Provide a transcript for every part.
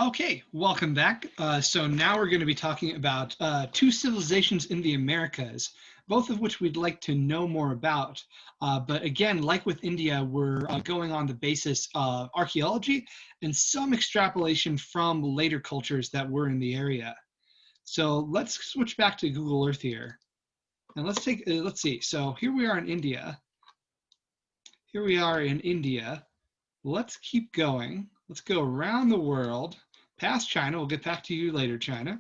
Okay, welcome back. So now we're going to be talking about two civilizations in the Americas, both of which we'd like to know more about. But again, like with India, we're going on the basis of archaeology and some extrapolation from later cultures that were in the area. So let's switch back to Google Earth here, and let's see. So here we are in India. Here we are in India. Let's keep going. Let's go around the world, past China. We'll get back to you later, China.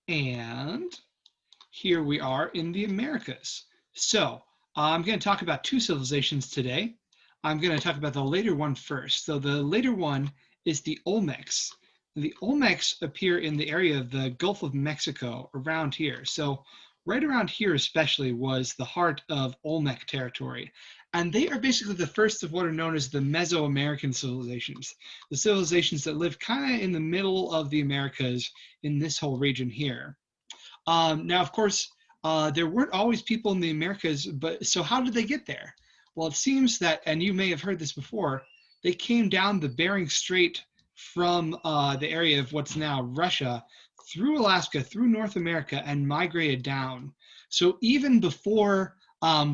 And here we are in the Americas. So I'm going to talk about two civilizations today. I'm going to talk about the later one first. So the later one is the Olmecs. The Olmecs appear in the area of the Gulf of Mexico around here. So right around here especially was the heart of Olmec territory. And they are basically the first of what are known as the Mesoamerican civilizations, the civilizations that live kind of in the middle of the Americas in this whole region here. Now, of course, there weren't always people in the Americas, but so how did they get there? Well, it seems that, and you may have heard this before, they came down the Bering Strait from the area of what's now Russia through Alaska, through North America, and migrated down. So even before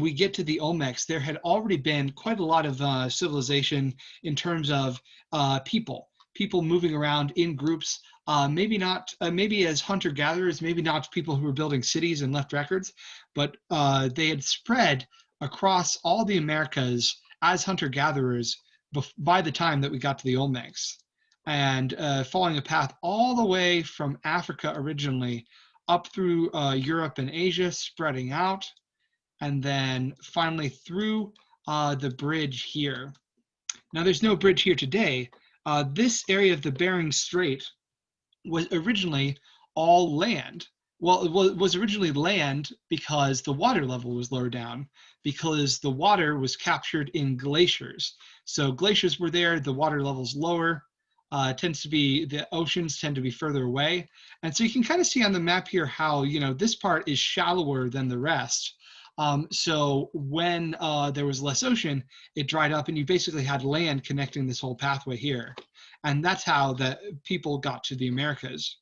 we get to the Olmecs, there had already been quite a lot of civilization in terms of people moving around in groups, maybe not, maybe as hunter-gatherers, maybe not people who were building cities and left records, but they had spread across all the Americas as hunter-gatherers by the time that we got to the Olmecs, and following a path all the way from Africa originally up through Europe and Asia, spreading out, and then finally through the bridge here. Now, there's no bridge here today. This area of the Bering Strait was originally all land. Well, it was originally land because the water level was lower down, because the water was captured in glaciers. So glaciers were there, the water level's lower, tends to be, the oceans tend to be further away. And so you can kind of see on the map here how, this part is shallower than the rest. So when there was less ocean, it dried up and you basically had land connecting this whole pathway here. And that's how the people got to the Americas.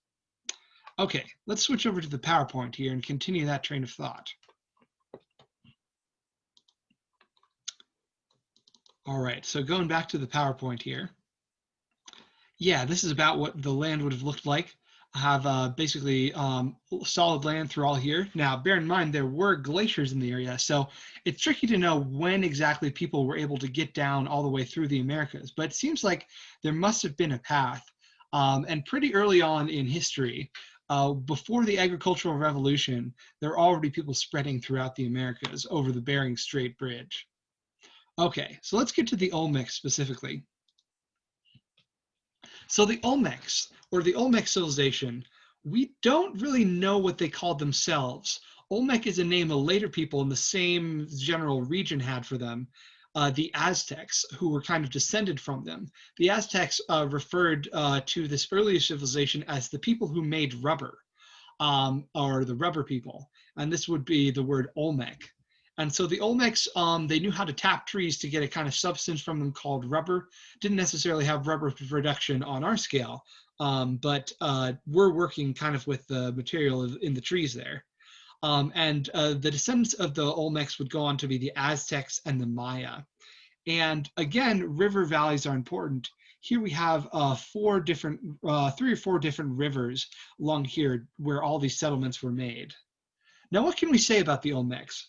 Okay, let's switch over to the PowerPoint here and continue that train of thought. All right, so going back to the PowerPoint here. Yeah, this is about what the land would have looked like. I have basically solid land through all here. Now, bear in mind, there were glaciers in the area, so it's tricky to know when exactly people were able to get down all the way through the Americas, but it seems like there must have been a path. And pretty early on in history, before the agricultural revolution, there were already people spreading throughout the Americas over the Bering Strait Bridge. Okay, so let's get to the Olmecs specifically. So the Olmecs, or the Olmec civilization, we don't really know what they called themselves. Olmec is a name a later people in the same general region had for them, the Aztecs, who were kind of descended from them. The Aztecs referred to this earlier civilization as the people who made rubber, or the rubber people, and this would be the word Olmec. And so the Olmecs, they knew how to tap trees to get a kind of substance from them called rubber. Didn't necessarily have rubber production on our scale, but we're working kind of with the material in the trees there. The descendants of the Olmecs would go on to be the Aztecs and the Maya. And again, river valleys are important. Here we have three or four different rivers along here where all these settlements were made. Now, what can we say about the Olmecs?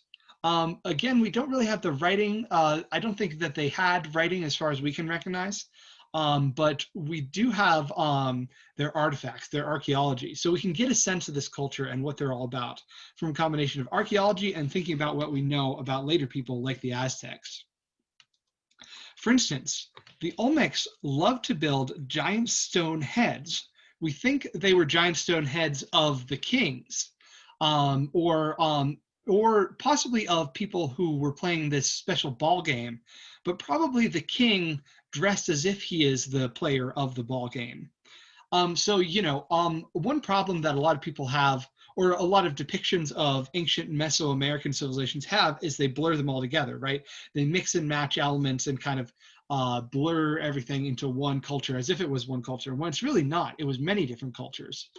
Again, we don't really have the writing. I don't think that they had writing as far as we can recognize, but we do have their artifacts, their archaeology. So we can get a sense of this culture and what they're all about from a combination of archaeology and thinking about what we know about later people like the Aztecs. For instance, the Olmecs loved to build giant stone heads. We think they were giant stone heads of the kings, or possibly of people who were playing this special ball game, but probably the king dressed as if he is the player of the ball game. One problem that a lot of people have or a lot of depictions of ancient Mesoamerican civilizations have, is they blur them all together, right? They mix and match elements and kind of blur everything into one culture as if it was one culture, when it's really not. It was many different cultures.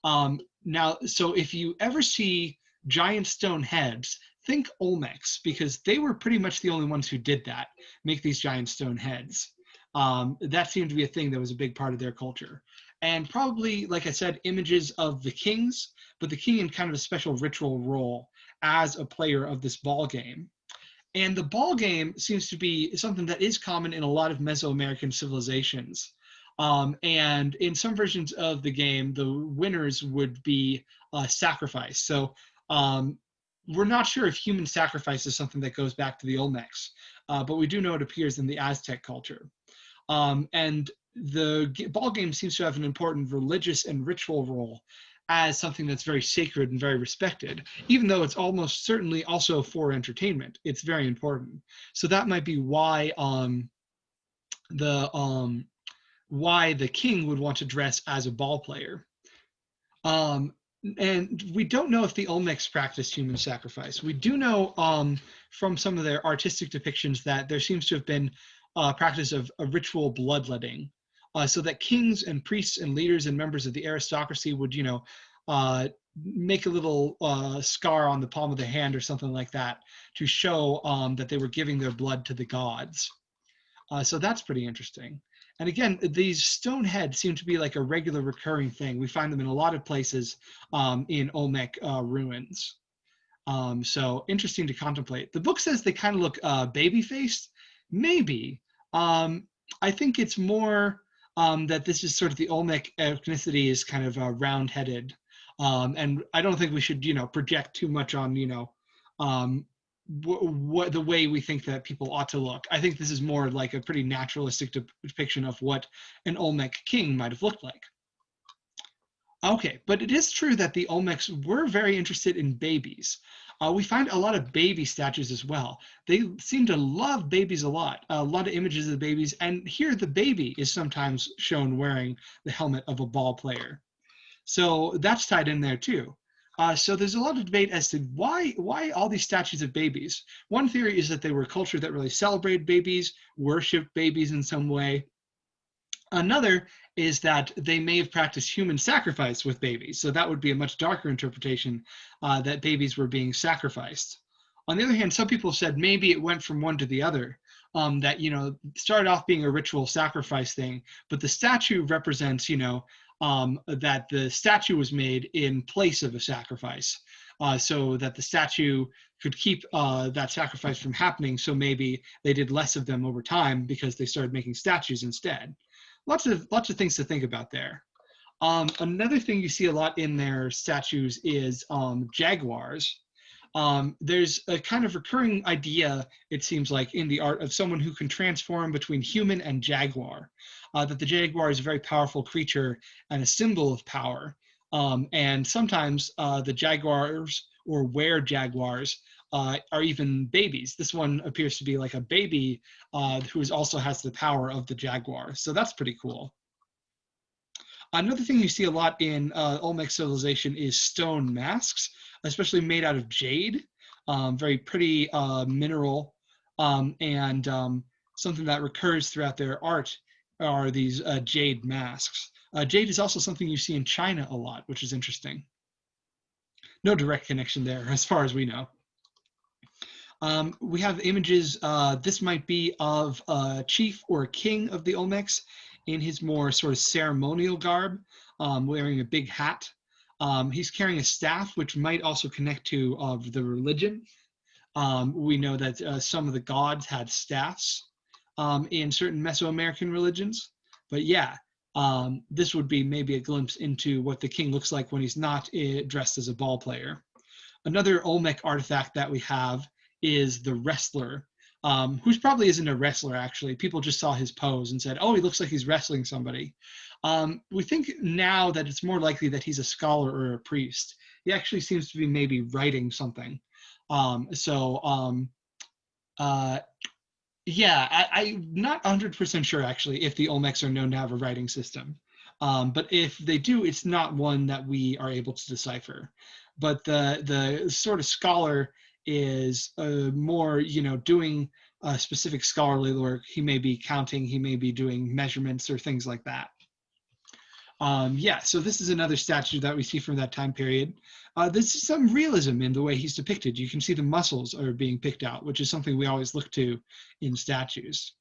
Now, so if you ever see giant stone heads, think Olmecs, because they were pretty much the only ones who did that, make these giant stone heads. That seemed to be a thing that was a big part of their culture. And probably, like I said, images of the kings, but the king in kind of a special ritual role as a player of this ball game. And the ball game seems to be something that is common in a lot of Mesoamerican civilizations. And in some versions of the game, the winners would be sacrificed. So we're not sure if human sacrifice is something that goes back to the Olmecs, but we do know it appears in the Aztec culture. And the ball game seems to have an important religious and ritual role as something that's very sacred and very respected, even though it's almost certainly also for entertainment. It's very important. So that might be why the king would want to dress as a ball player. And we don't know if the Olmecs practiced human sacrifice. We do know from some of their artistic depictions that there seems to have been a practice of a ritual bloodletting, so that kings and priests and leaders and members of the aristocracy would, make a little scar on the palm of their hand or something like that to show that they were giving their blood to the gods. So that's pretty interesting. And again, these stone heads seem to be like a regular recurring thing. We find them in a lot of places in Olmec ruins. So interesting to contemplate. The book says they kind of look baby-faced. Maybe. I think it's more that this is sort of the Olmec ethnicity is kind of round-headed. And I don't think we should, project too much on, what the way we think that people ought to look. I think this is more like a pretty naturalistic depiction of what an Olmec king might have looked like. Okay, but it is true that the Olmecs were very interested in babies. We find a lot of baby statues as well. They seem to love babies a lot of images of the babies, and here the baby is sometimes shown wearing the helmet of a ball player. So that's tied in there too. So there's a lot of debate as to why all these statues of babies. One theory is that they were a culture that really celebrated babies, worshiped babies in some way. Another is that they may have practiced human sacrifice with babies. So that would be a much darker interpretation, that babies were being sacrificed. On the other hand, some people said maybe it went from one to the other, that, started off being a ritual sacrifice thing, but the statue represents, that the statue was made in place of a sacrifice, so that the statue could keep that sacrifice from happening. So maybe they did less of them over time because they started making statues instead. Lots of things to think about there. Another thing you see a lot in their statues is jaguars. There's a kind of recurring idea, it seems like, in the art of someone who can transform between human and jaguar, that the jaguar is a very powerful creature and a symbol of power. And sometimes the jaguars or were-jaguars are even babies. This one appears to be like a baby who also has the power of the jaguar. So that's pretty cool. Another thing you see a lot in Olmec civilization is stone masks, especially made out of jade, very pretty mineral, and something that recurs throughout their art are these jade masks. Jade is also something you see in China a lot, which is interesting. No direct connection there as far as we know. We have images, this might be of a chief or a king of the Olmecs in his more sort of ceremonial garb, wearing a big hat. He's carrying a staff, which might also connect to the religion. We know that some of the gods had staffs in certain Mesoamerican religions. But yeah, this would be maybe a glimpse into what the king looks like when he's not dressed as a ball player. Another Olmec artifact that we have is the wrestler, who probably isn't a wrestler, actually. People just saw his pose and said, oh, he looks like he's wrestling somebody. We think now that it's more likely that he's a scholar or a priest. He actually seems to be maybe writing something. Yeah, I'm not 100% sure, actually, if the Olmecs are known to have a writing system. But if they do, it's not one that we are able to decipher. But the sort of scholar is more, doing specific scholarly work. He may be counting, he may be doing measurements or things like that. Yeah, so this is another statue that we see from that time period. This is some realism in the way he's depicted. You can see the muscles are being picked out, which is something we always look to in statues.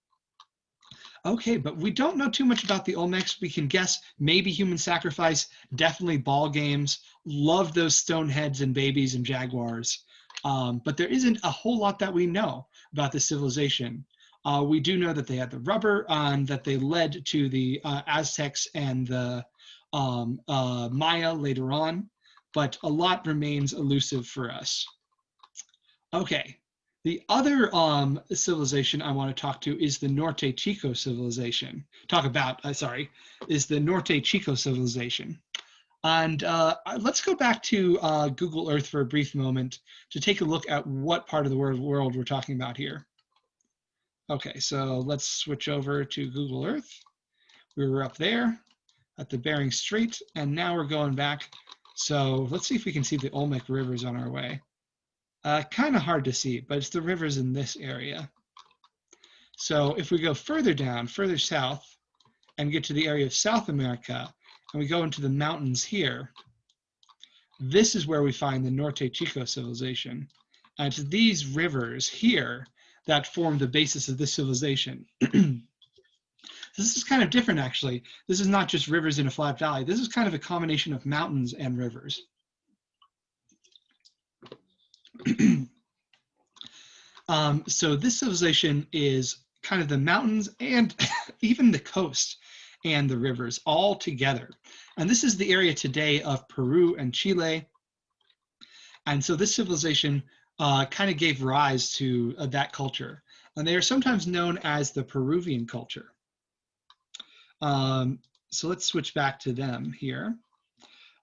Okay, but we don't know too much about the Olmecs. We can guess maybe human sacrifice, definitely ball games, love those stone heads and babies and jaguars. But there isn't a whole lot that we know about this civilization. We do know that they had the rubber and that they led to the Aztecs and the Maya later on, but a lot remains elusive for us. Okay, the other civilization I want to talk to is the Norte Chico civilization. Is the Norte Chico civilization. And let's go back to Google Earth for a brief moment to take a look at what part of the world we're talking about here. Okay, so let's switch over to Google Earth. We were up there at the Bering Strait, and now we're going back. So let's see if we can see the Olmec rivers on our way. Kind of hard to see, but it's the rivers in this area. So if we go further down, further south, and get to the area of South America, and we go into the mountains here, this is where we find the Norte Chico civilization. And it's these rivers here that form the basis of this civilization. This is kind of different, actually. This is not just rivers in a flat valley. This is kind of a combination of mountains and rivers. So this civilization is kind of the mountains and even the coast and the rivers all together. And this is the area today of Peru and Chile. And so this civilization kind of gave rise to that culture. And they are sometimes known as the Peruvian culture. So let's switch back to them here.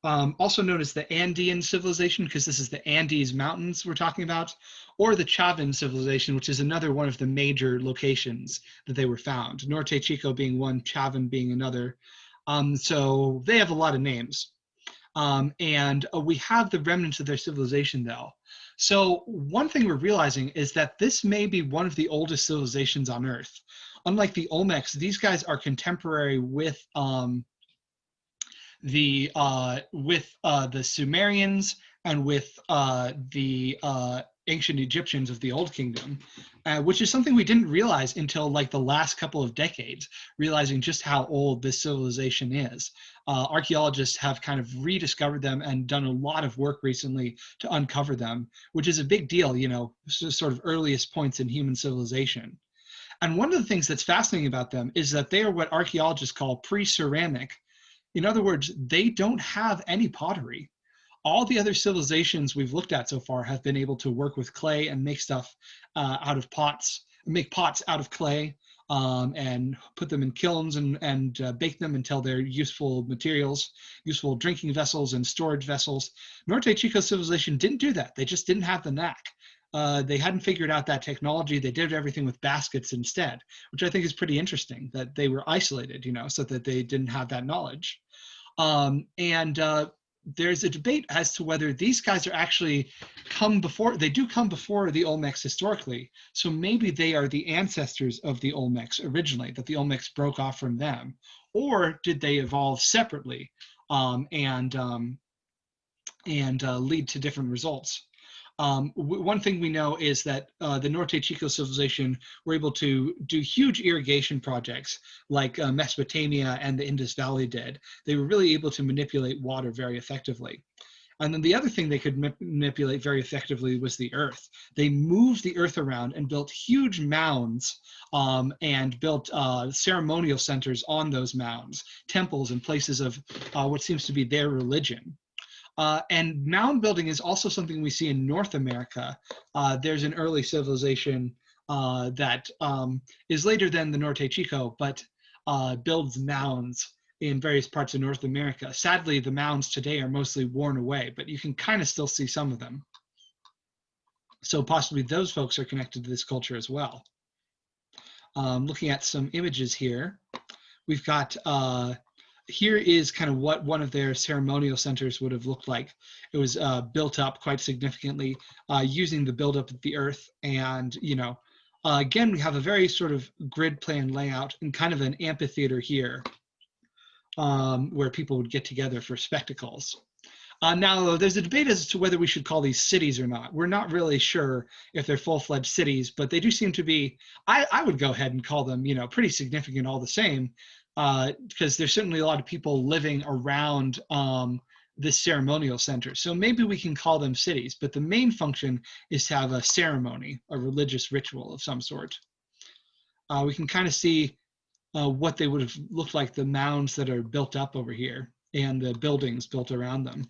Also known as the Andean civilization, because this is the Andes Mountains we're talking about, or the Chavan civilization, which is another one of the major locations that they were found. Norte Chico being one, Chavan being another. So they have a lot of names. And we have the remnants of their civilization, though. So one thing we're realizing is that this may be one of the oldest civilizations on Earth. Unlike the Olmecs, these guys are contemporary with the Sumerians and with the ancient Egyptians of the Old Kingdom, which is something we didn't realize until like the last couple of decades, realizing just how old this civilization is. Archaeologists have kind of rediscovered them and done a lot of work recently to uncover them, which is a big deal, sort of earliest points in human civilization. And one of the things that's fascinating about them is that they are what archaeologists call pre-ceramic. In other words, they don't have any pottery. All the other civilizations we've looked at so far have been able to work with clay and make stuff out of pots, make pots out of clay and put them in kilns and bake them until they're useful materials, useful drinking vessels and storage vessels. Norte Chico civilization didn't do that. They just didn't have the knack. They hadn't figured out that technology. They did everything with baskets instead, which I think is pretty interesting, that they were isolated, so that they didn't have that knowledge. There's a debate as to whether these guys are actually come before the Olmecs historically. So maybe they are the ancestors of the Olmecs originally, that the Olmecs broke off from them, or did they evolve separately and lead to different results? One thing we know is that the Norte Chico civilization were able to do huge irrigation projects like Mesopotamia and the Indus Valley did. They were really able to manipulate water very effectively. And then the other thing they could manipulate very effectively was the earth. They moved the earth around and built huge mounds and built ceremonial centers on those mounds, temples and places of what seems to be their religion. And mound building is also something we see in North America. There's an early civilization that is later than the Norte Chico, but builds mounds in various parts of North America. Sadly, the mounds today are mostly worn away, but you can kind of still see some of them. So possibly those folks are connected to this culture as well. Looking at some images here, we've got here is kind of what one of their ceremonial centers would have looked like. It was built up quite significantly using the buildup of the earth. And, again, we have a very sort of grid plan layout and kind of an amphitheater here where people would get together for spectacles. Now, there's a debate as to whether we should call these cities or not. We're not really sure if they're full-fledged cities, but they do seem to be, I would go ahead and call them, pretty significant all the same, because there's certainly a lot of people living around this ceremonial center. So maybe we can call them cities, but the main function is to have a ceremony, a religious ritual of some sort. We can kind of see what they would have looked like, the mounds that are built up over here and the buildings built around them.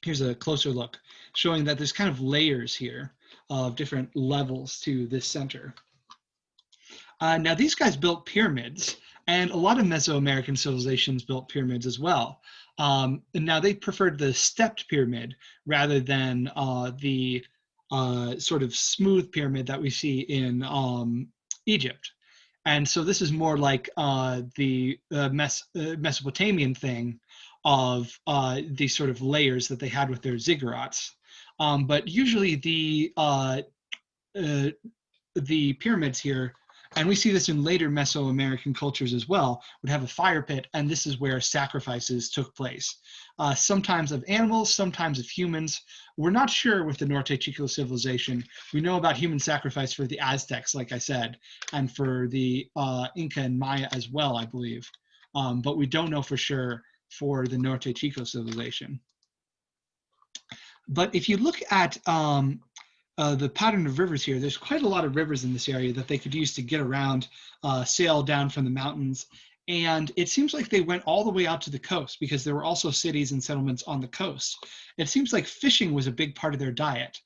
Here's a closer look, showing that there's kind of layers here of different levels to this center. Now, these guys built pyramids, and a lot of Mesoamerican civilizations built pyramids as well. And now they preferred the stepped pyramid rather than the sort of smooth pyramid that we see in Egypt. And so this is more like the Mesopotamian thing of these sort of layers that they had with their ziggurats. But usually the pyramids here, and we see this in later Mesoamerican cultures as well, would have a fire pit, and this is where sacrifices took place. Sometimes of animals, sometimes of humans. We're not sure with the Norte Chico civilization. We know about human sacrifice for the Aztecs, like I said, and for the Inca and Maya as well, I believe. But we don't know for sure for the Norte Chico civilization. But if you look at the pattern of rivers here, there's quite a lot of rivers in this area that they could use to get around, sail down from the mountains. And it seems like they went all the way out to the coast because there were also cities and settlements on the coast. It seems like fishing was a big part of their diet.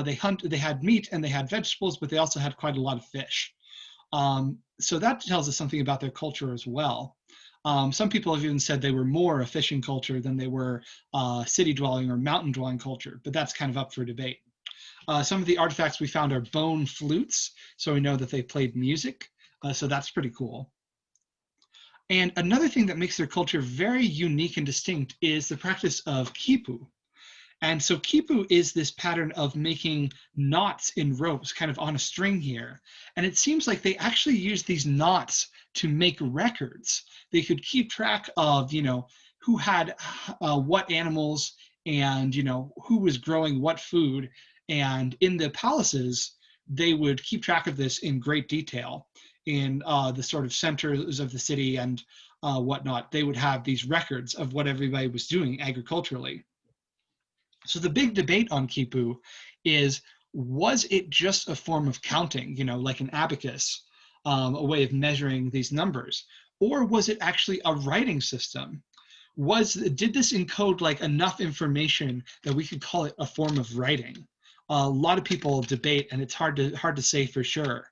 They had meat and they had vegetables, but they also had quite a lot of fish. So that tells us something about their culture as well. Some people have even said they were more a fishing culture than they were city dwelling or mountain dwelling culture, but that's kind of up for debate. Some of the artifacts we found are bone flutes, so we know that they played music, so that's pretty cool. And another thing that makes their culture very unique and distinct is the practice of quipu. And so quipu is this pattern of making knots in ropes kind of on a string here. And it seems like they actually use these knots to make records. They could keep track of, who had what animals and, who was growing what food. And in the palaces, they would keep track of this in great detail. In the sort of centers of the city and whatnot, they would have these records of what everybody was doing agriculturally. So the big debate on quipu is, was it just a form of counting, like an abacus, a way of measuring these numbers? Or was it actually a writing system? Did this encode like enough information that we could call it a form of writing? A lot of people debate, and it's hard to say for sure.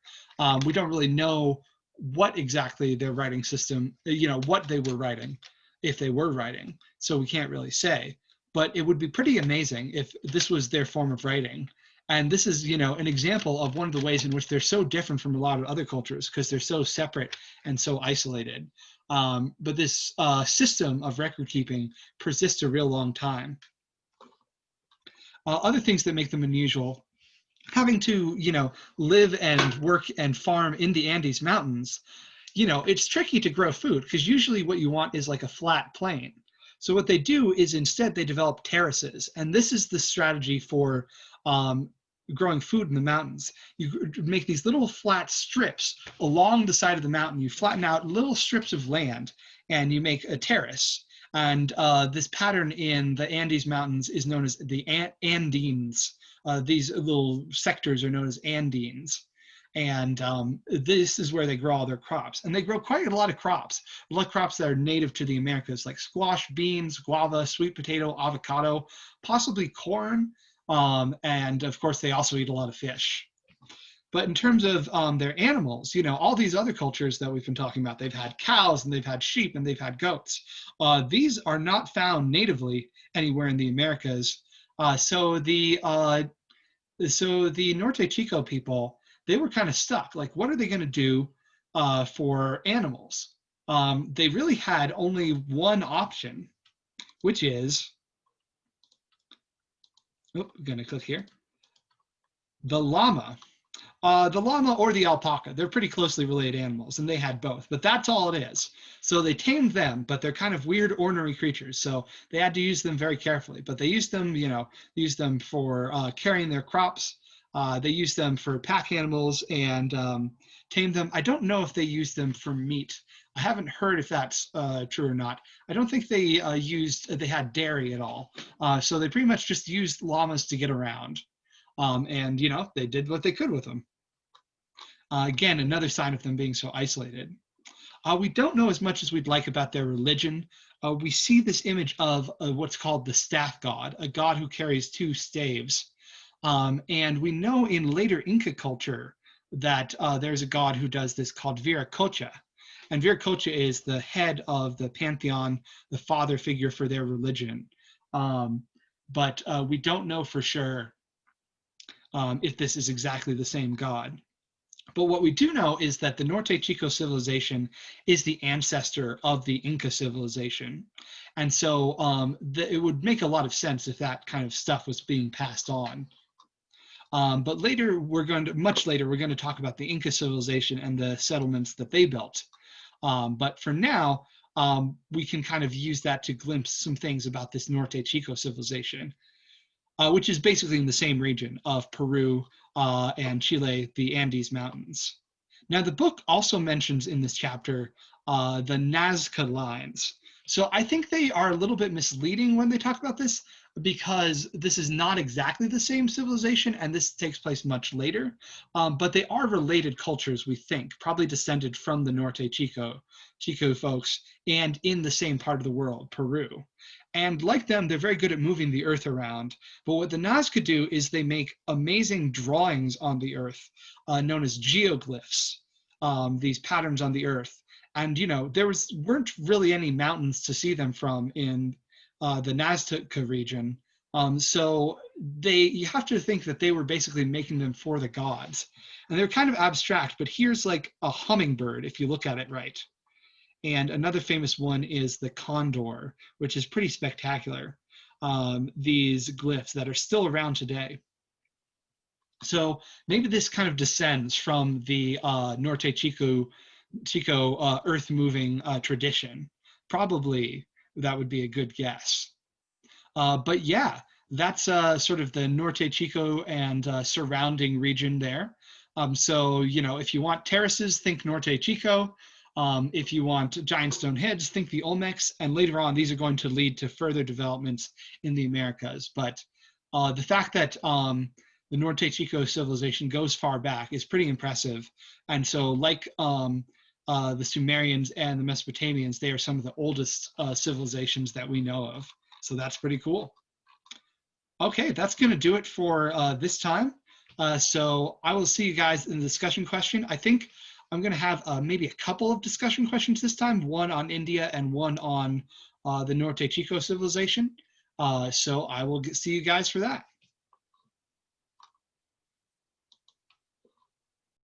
We don't really know what exactly their writing system, what they were writing, if they were writing. So we can't really say. But it would be pretty amazing if this was their form of writing. And this is, an example of one of the ways in which they're so different from a lot of other cultures because they're so separate and so isolated. But this system of record keeping persists a real long time. Other things that make them unusual, having to, live and work and farm in the Andes Mountains, it's tricky to grow food because usually what you want is like a flat plain. So what they do is instead they develop terraces. And this is the strategy for growing food in the mountains. You make these little flat strips along the side of the mountain. You flatten out little strips of land and you make a terrace. And this pattern in the Andes Mountains is known as the Andines. These little sectors are known as Andines. And this is where they grow all their crops. And they grow quite a lot of crops that are native to the Americas, like squash, beans, guava, sweet potato, avocado, possibly corn. And of course, they also eat a lot of fish. But in terms of their animals, all these other cultures that we've been talking about, they've had cows and they've had sheep and they've had goats. These are not found natively anywhere in the Americas. So the Norte Chico people, they were kind of stuck. Like, what are they going to do for animals? they really had only one option, which is, I'm gonna click here, the llama. The llama or the alpaca, they're pretty closely related animals, and they had both, but that's all it is. So they tamed them, but they're kind of weird, ornery creatures. So they had to use them very carefully. But they used them, used them for carrying their crops. They used them for pack animals and tamed them. I don't know if they used them for meat. I haven't heard if that's true or not. I don't think they they had dairy at all. So they pretty much just used llamas to get around. And they did what they could with them. Again, another sign of them being so isolated. We don't know as much as we'd like about their religion. We see this image of what's called the staff god, a god who carries two staves. And we know in later Inca culture that there's a god who does this called Viracocha. And Viracocha is the head of the pantheon, the father figure for their religion. But we don't know for sure if this is exactly the same god. But what we do know is that the Norte Chico civilization is the ancestor of the Inca civilization. And so it would make a lot of sense if that kind of stuff was being passed on. But later, much later, we're going to talk about the Inca civilization and the settlements that they built. But for now, we can kind of use that to glimpse some things about this Norte Chico civilization, which is basically in the same region of Peru and Chile, the Andes Mountains. Now, the book also mentions in this chapter the Nazca lines. So I think they are a little bit misleading when they talk about this, because this is not exactly the same civilization, and this takes place much later. But they are related cultures, we think, probably descended from the Norte Chico folks, and in the same part of the world, Peru. And like them, they're very good at moving the earth around. But what the Nazca do is they make amazing drawings on the earth, known as geoglyphs, these patterns on the earth. And, there weren't really any mountains to see them from in the Nazca region. So you have to think that they were basically making them for the gods. And they're kind of abstract, but here's like a hummingbird, if you look at it right. And another famous one is the condor, which is pretty spectacular. These glyphs that are still around today. So maybe this kind of descends from the Norte Chico earth-moving tradition. Probably that would be a good guess. But yeah, that's sort of the Norte Chico and surrounding region there. So, if you want terraces, think Norte Chico. If you want giant stone heads, think the Olmecs, and later on, these are going to lead to further developments in the Americas. But the fact that the Norte Chico civilization goes far back is pretty impressive. And so like the Sumerians and the Mesopotamians, they are some of the oldest civilizations that we know of. So that's pretty cool. Okay, that's going to do it for this time. So I will see you guys in the discussion question. I think I'm going to have maybe a couple of discussion questions this time, one on India and one on the Norte Chico civilization. So I will see you guys for that.